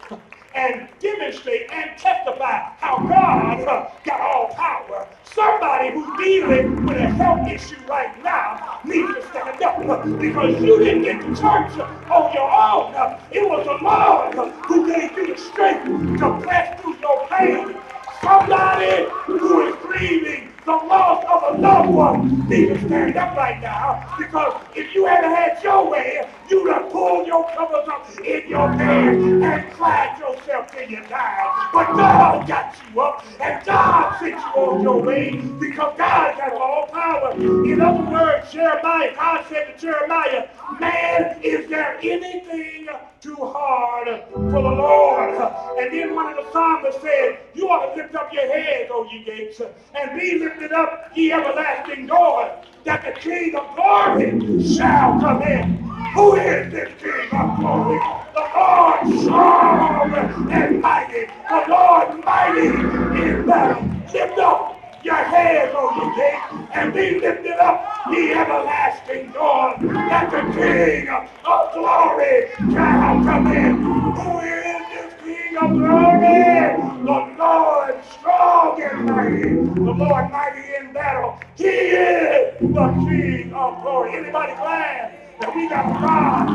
[SPEAKER 1] and demonstrate and testify how God got all power. Somebody who's dealing with a health issue right now needs to stand up because you didn't get to church on your own. It was the Lord who gave you the strength to press through your pain. Somebody who is grieving the loss of a loved one needs to stand up right now, because if you had had your way, you'd have pulled your covers up in your pants and cried yourself till you died. But God got you up, and God sent you on your way because God got all power. In other words, God said to Jeremiah, man, is there anything too hard for the Lord? And then one of the psalmists said, you ought to lift up your heads, O ye gates, and be lifted up, ye everlasting doors, that the King of glory shall come in. Who is this King of glory? The Lord strong and mighty, the Lord mighty in battle. Lift up your heads, O ye gates, and be lifted up, ye everlasting doors, that the King of glory shall come in. Who is this King of glory? The Lord strong and mighty, the Lord mighty in battle. He is the King of glory. Anybody glad that we got a God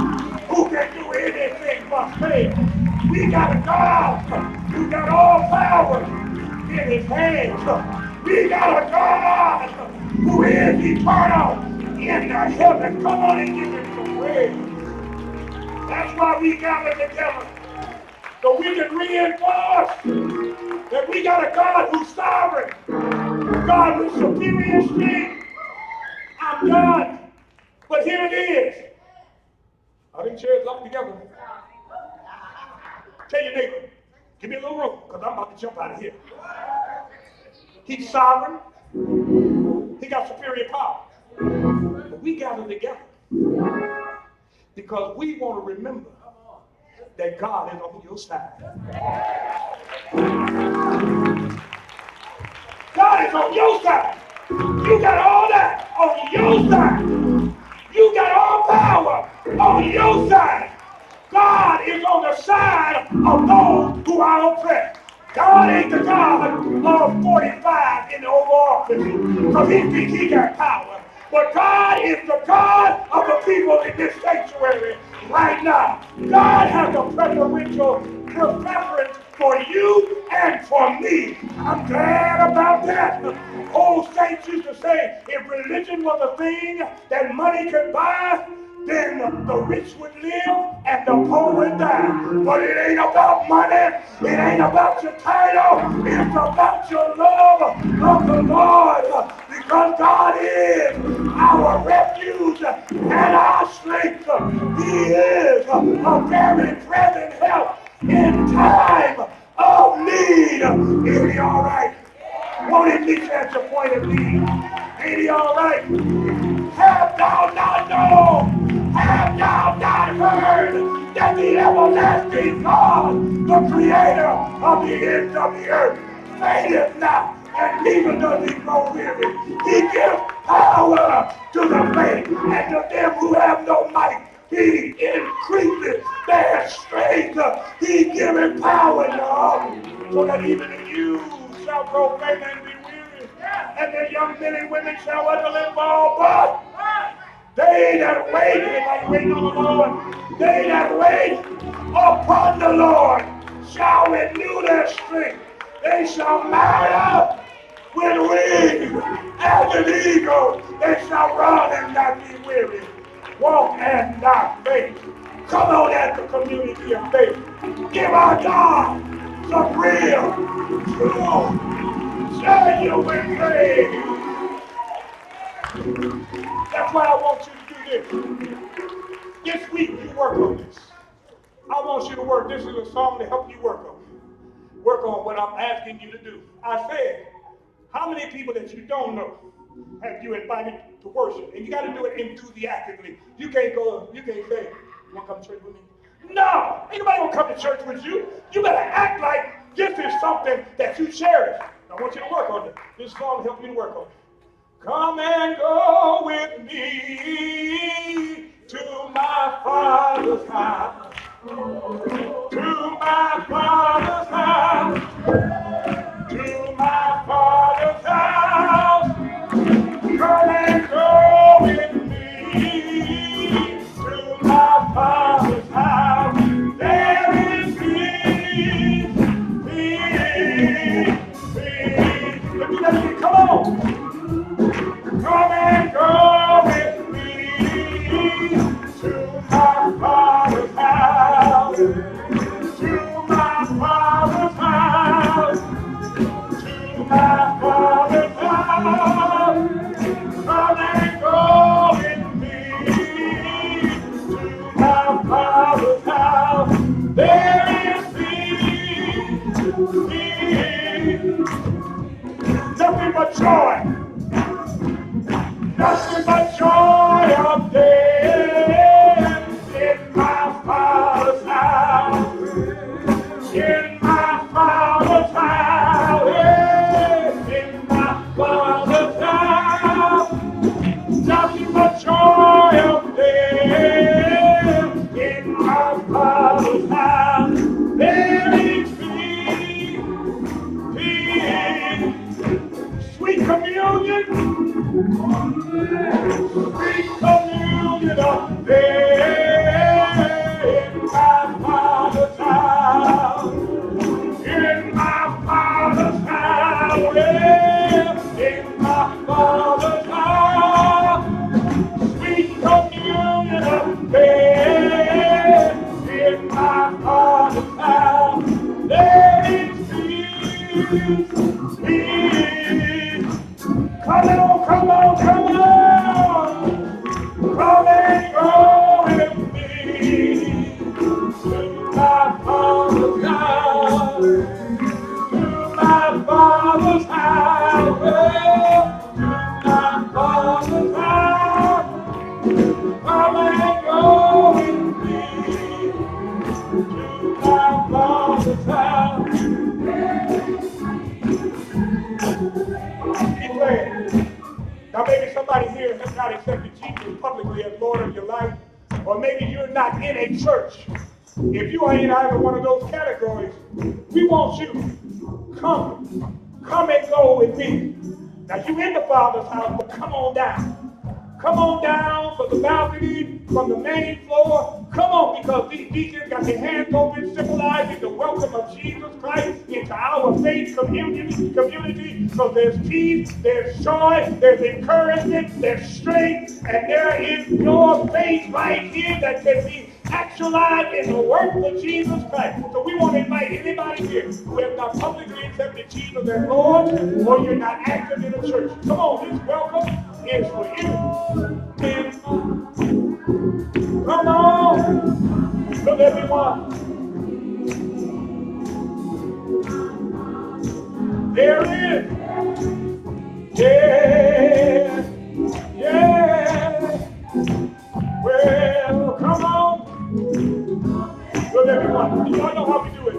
[SPEAKER 1] who can do anything but fail? We got a God who got all power in his hands. We got a God who is eternal in the heaven. Come on and give him some praise. That's why we gather together, so we can reinforce that we got a God who's sovereign, God with superior strength. I'm done. But here it is. Are them chairs locked together? Tell your neighbor, give me a little room, because I'm about to jump out of here. He's sovereign. He got superior power. But we gather together because we want to remember that God is on your side. God is on your side. You got all that on your side. You got all power on your side. God is on the side of those who are oppressed. God ain't the God of 45 in the Oval Office because he thinks he got power. But God is the God of the people in this sanctuary right now. God has a preferential preference for you and for me. I'm glad about that. Old saints used to say, if religion was a thing that money could buy, then the rich would live and the poor would die. But it ain't about money. It ain't about your title. It's about your love of the Lord. Because God is our refuge and our strength. He is a very present help in time of need. Is he all right? Won't he meet you at your point of need? Ain't he all right? Have thou not known? Have thou not heard that the everlasting God, the creator of the ends of the earth, fainteth not, and neither does he grow weary. He gives power to the faint, and to them who have no might, he increases their strength. He giveth power, y'all, so that even you shall grow faint and be weary, and the young men and women shall utterly fall. But they that wait, anybody waiting on the Lord? They that wait upon the Lord shall renew their strength. They shall mount up with wings as an eagle. They shall run and not be weary, walk and not faint. Come on as the community of faith. Give our God some real, true, genuine praise. That's why I want you to do this. This week you work on this. I want you to work. This is a song to help you work on. Work on what I'm asking you to do. I said, how many people that you don't know have you invited to worship? And you got to do it enthusiastically. You can't say, you want to come to church with me? No, ain't nobody gonna come to church with you. You better act like this is something that you cherish. I want you to work on it. This song will help you to work on it. Come and go with me to my Father's house. To my Father's house. To my Father's house. Come and go with me to my Father's house. There is peace, peace, peace. Let me let you come on. Come and go with me to my Father's house. To my Father's house. To my Father's house. Come and go with me to my Father's house. There is peace, peace, nothing but joy, nothing but joy up there in my Father's house, in my Father's house, in my Father's house. Nothing but joy up there in my Father's house. There is peace, peace, sweet communion, sweet communion up there in my Father's house, in my Father's house, in my Father's house. Sweet communion up there in my Father's house. There is peace, peace. Come on, come on, come on. Come and go with me Now to my Father's house, well, to my Father's house, come and go with me. To my Father's house. Keep playing. Now maybe somebody here has not accepted Jesus publicly as Lord of your life, or maybe you're not in a church. If you are in either one of those categories, we want you. Come and go with me. Now you in the Father's house, but come on down. Come on down from the balcony, from the main floor. Come on, because these deacons got their hands open, symbolizing the welcome of Jesus Christ into our faith community. So there's peace, there's joy, there's encouragement, there's strength, and there is your faith right here that can be actualized in the work of Jesus Christ. So we want to invite anybody here who has not publicly accepted Jesus as Lord, or you're not active in a church. Come on, this welcome is for you. Come on, look everyone. There it is. Yeah, yeah. Well, come on. Look everyone. Y'all know how we do it.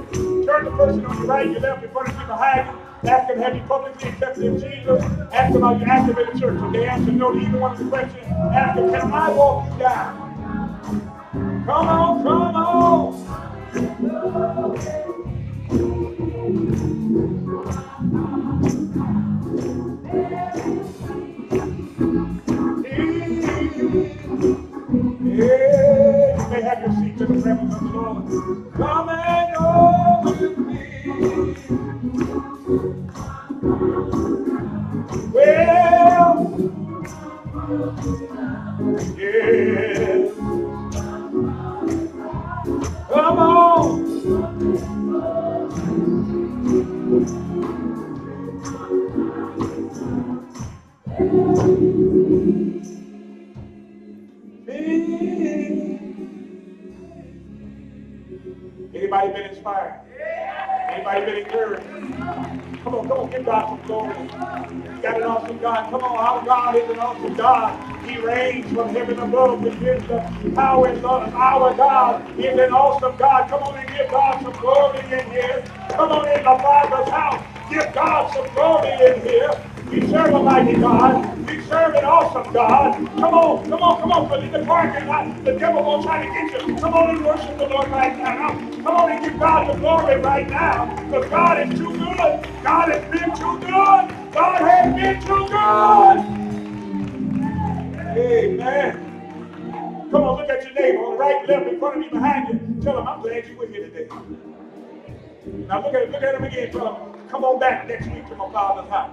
[SPEAKER 1] Turn the person on your right, your left, in front of you, behind you. Ask them, have you publicly accepted Jesus? Ask them, are you active in the church? If they answer no to either one of the questions, ask them, can I walk you down? Come on, come on. Yeah, you may have your seat to the presence of the Lord. Come and go with me. Well, yeah. Come on. Anybody been inspired? Anybody been encouraged? Come on, give God some glory. You got an awesome God. Come on, our God is an awesome God. He reigns from heaven above with wisdom, power, and love. Our God is an awesome God. Come on and give God some glory in here. Come on in the Father's house. Give God some glory in here. We serve a mighty God. We serve an awesome God. Come on. But in the parking lot, the devil won't try to get you. Come on and worship the Lord right now. Come on and give God the glory right now. Because God is too good. God has been too good. God has been too good. Amen. Come on, look at your neighbor on the right, left, in front of you, behind you. Tell him, I'm glad you were here today. Now look at him again. Tell him, come on back next week to my Father's house.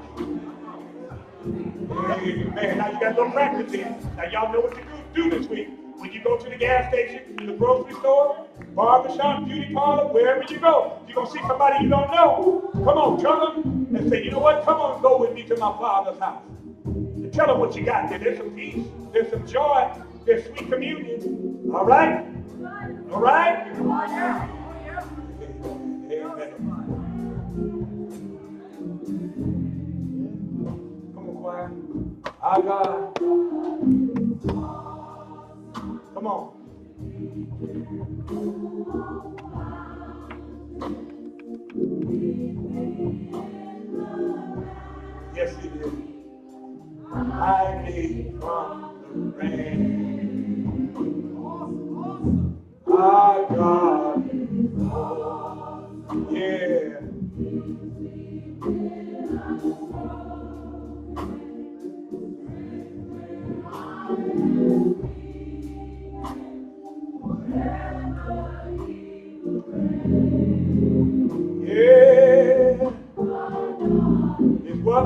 [SPEAKER 1] Amen. Now you got a little practice in. Now y'all know what to do this week. When you go to the gas station, to the grocery store, barbershop, beauty parlor, wherever you go, you're going to see somebody you don't know. Come on, tell them and say, you know what? Come on, go with me to my Father's house. And tell them what you got there. There's some peace. There's some joy. There's sweet communion. All right? All right? Amen. Come on, choir. Our God. Come on. Yes, He is. I need from the rain. Our God. Yeah. Yeah. It's what?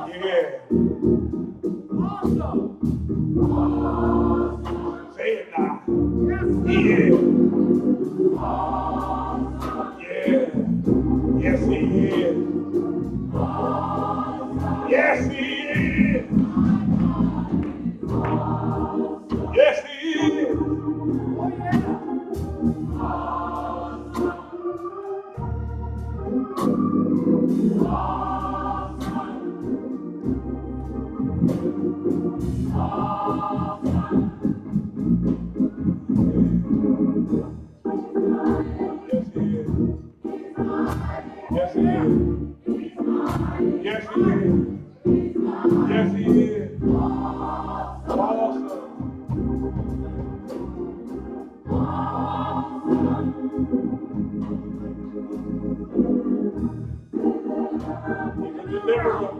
[SPEAKER 1] Yeah. Yes, he is. Yes, he is. Yes, he is. Awesome. He's a deliverer.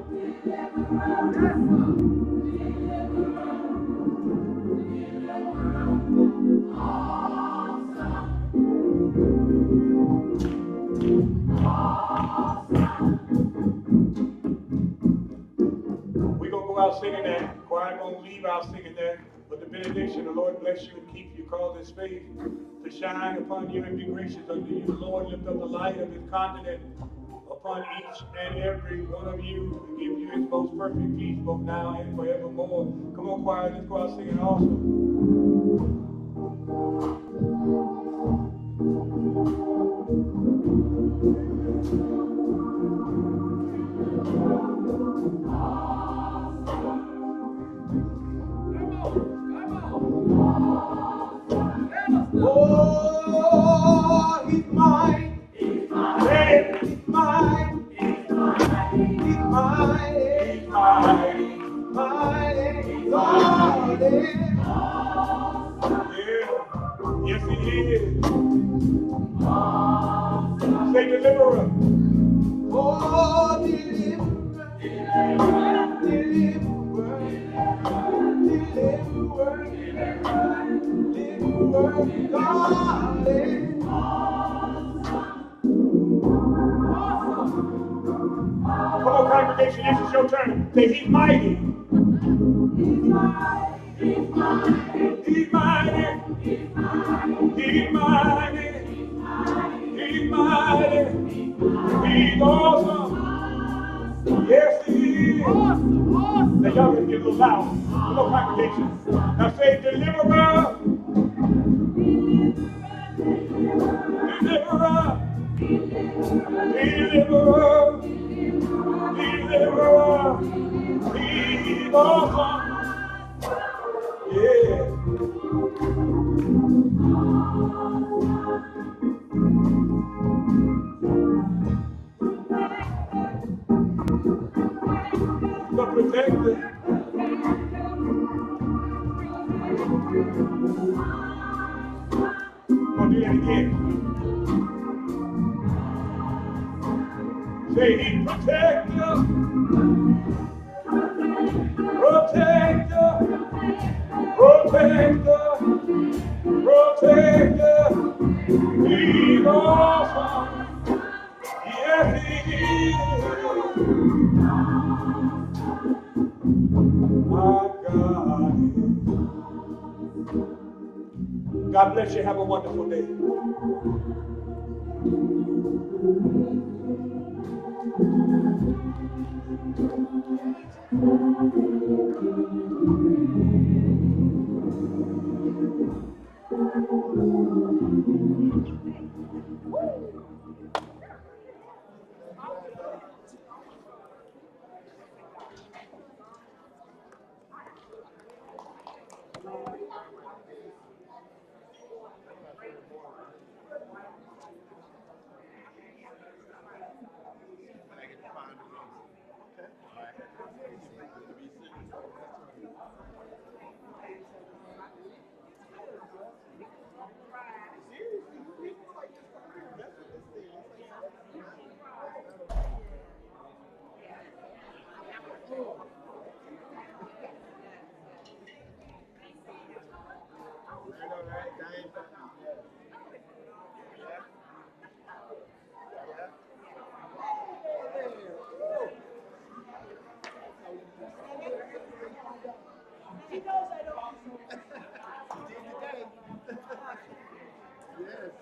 [SPEAKER 1] We're going to go out singing that. Choir going to leave out singing that. But the benediction, the Lord bless you and keep you. Cause his face to shine upon you and be gracious unto you. The Lord lift up the light of his countenance upon each and every one of you and give you his most perfect peace both now and forevermore. Come on, choir, let's go out singing also. Oh, he's mine. He's mine. He's mine. He's mine. He's mine. He's mine. Mine. He's mine. Yeah. Yes, he is. Say deliverer. Oh, deliverer. Deliverer. Deliverer. Deliverer. God is Come on, congregation, this is your turn. Say, he's mighty. He's mighty. He's mighty. He's mighty. He's mighty. He's mighty. He's awesome. Yes, he is. Awesome. Now, y'all can get a little loud. Come on, congregation. Now say, deliverer. Deliverer. Deliverer. Deliverer. He's awesome. Yeah. The protector. I'm gonna do that again. Say he protector. Protector. Protector. Protector. He's awesome. Yes, he is. My God. God bless you. Have a wonderful day.
[SPEAKER 3] He knows I don't. Yes.